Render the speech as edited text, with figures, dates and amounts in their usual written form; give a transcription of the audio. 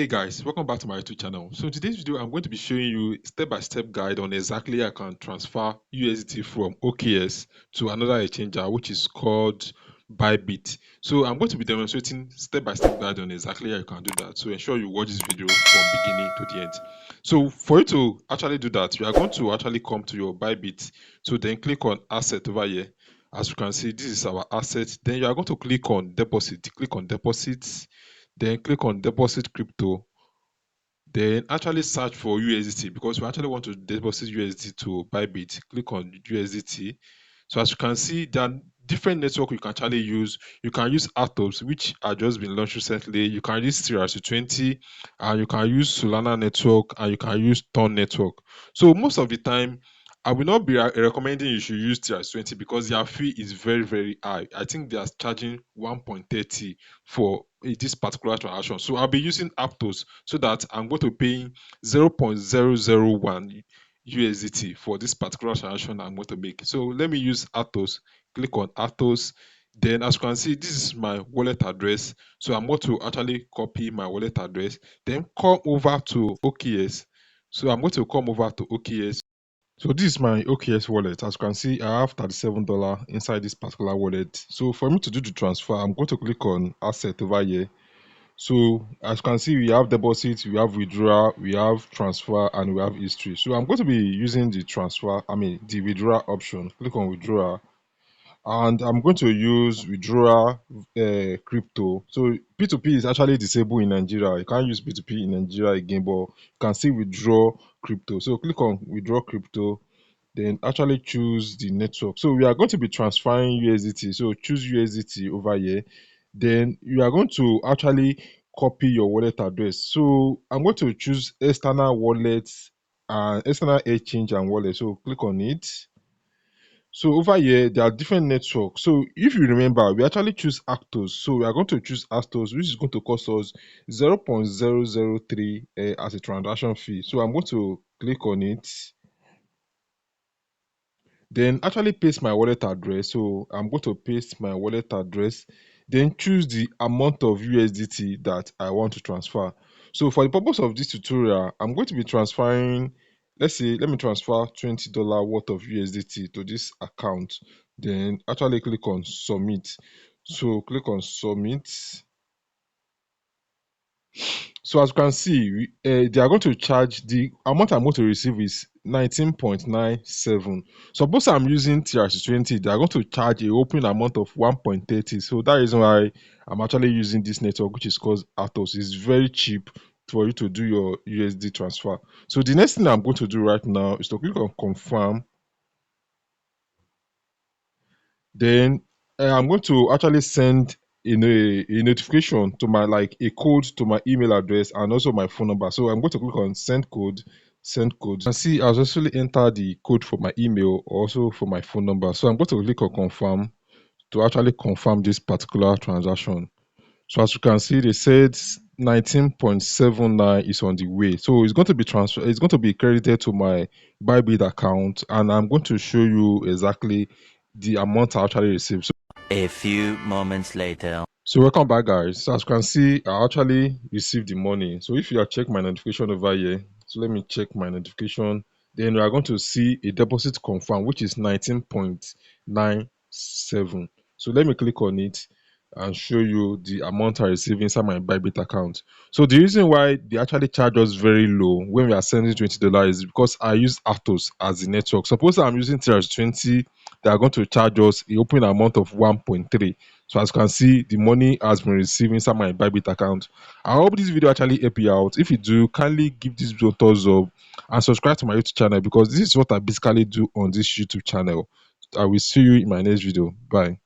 Hey guys, welcome back to my YouTube channel. So in today's video, I'm going to be showing you step-by-step guide on exactly how I can transfer USDT from OKX to another exchanger, which is called Bybit. So I'm going to be demonstrating step-by-step guide on exactly how you can do that. So ensure you watch this video from beginning to the end. So for you to actually do that, you are going to actually come to your Bybit. So then click on asset over here. As you can see, this is our asset. Then you are going to click on deposit. Click on deposits. Then click on deposit crypto, then actually search for USDT because we actually want to deposit USDT to Bybit. Click on USDT. So as you can see, there are different network you can actually use. You can use Aptos, which are just been launched recently. You can use TRC20, and you can use Solana network, and you can use Ton network. So most of the time, I will not be recommending you should use TRC20 because their fee is very, very high. I think they are charging 1.30 for this particular transaction. So I'll be using Aptos so that I'm going to pay 0.001 USDT for this particular transaction I'm going to make. So let me use Aptos. Click on Aptos. Then as you can see, this is my wallet address. So I'm going to actually copy my wallet address. Then come over to OKX. So I'm going to come over to OKX. So this is my OKX wallet. As you can see, I have $37 inside this particular wallet. So for me to do the transfer, I'm going to click on asset over here. So as you can see, we have deposit, we have withdrawal, we have transfer, and we have history. So I'm going to be using the withdrawal option. Click on withdrawal, and I'm going to use withdrawal crypto. So P2P is actually disabled in Nigeria. You can't use P2P in Nigeria again, but you can still withdraw crypto. So click on withdraw crypto, then actually choose the network. So we are going to be transferring USDT. So choose USDT over here. Then you are going to actually copy your wallet address. So I'm going to choose external wallets and external exchange and wallet. So click on it. So over here, there are different networks. So if you remember, we actually choose Aptos. So we are going to choose Aptos, which is going to cost us 0.003 as a transaction fee. So I'm going to click on it. Then actually paste my wallet address. So I'm going to paste my wallet address. Then choose the amount of USDT that I want to transfer. So for the purpose of this tutorial, I'm going to be transferring, let me transfer $20 worth of USDT to this account. Then actually click on submit. So click on submit. So as you can see, they are going to charge, the amount I'm going to receive is 19.97. Suppose I'm using TRC20, they are going to charge a open amount of 1.30. So that is why I'm actually using this network, which is called Aptos. It's very cheap for you to do your USD transfer. So the next thing I'm going to do right now is to click on confirm. Then I'm going to actually send a notification to my, like, a code to my email address and also my phone number. So I'm going to click on send code. And see, I'll actually enter the code for my email, also for my phone number. So I'm going to click on confirm to actually confirm this particular transaction. So as you can see, they said 19.79 is on the way. So it's going to be transferred, it's going to be credited to my Bybit account, and I'm going to show you exactly the amount I actually received. So a few moments later. So welcome back, guys. So as you can see, I actually received the money. So if you are check my notification over here, so let me check my notification. Then we are going to see a deposit confirm, which is 19.97. So let me click on it and show you the amount I received inside my Bybit account. So the reason why they actually charge us very low when we are sending $20 is because I use Aptos as the network. Suppose I'm using TRS20, they are going to charge us a open amount of 1.3. So as you can see, the money has been received inside my Bybit account. I hope this video actually help you out. If you do, kindly give this video a thumbs up and subscribe to my YouTube channel, because this is what I basically do on this YouTube channel. I will see you in my next video. Bye.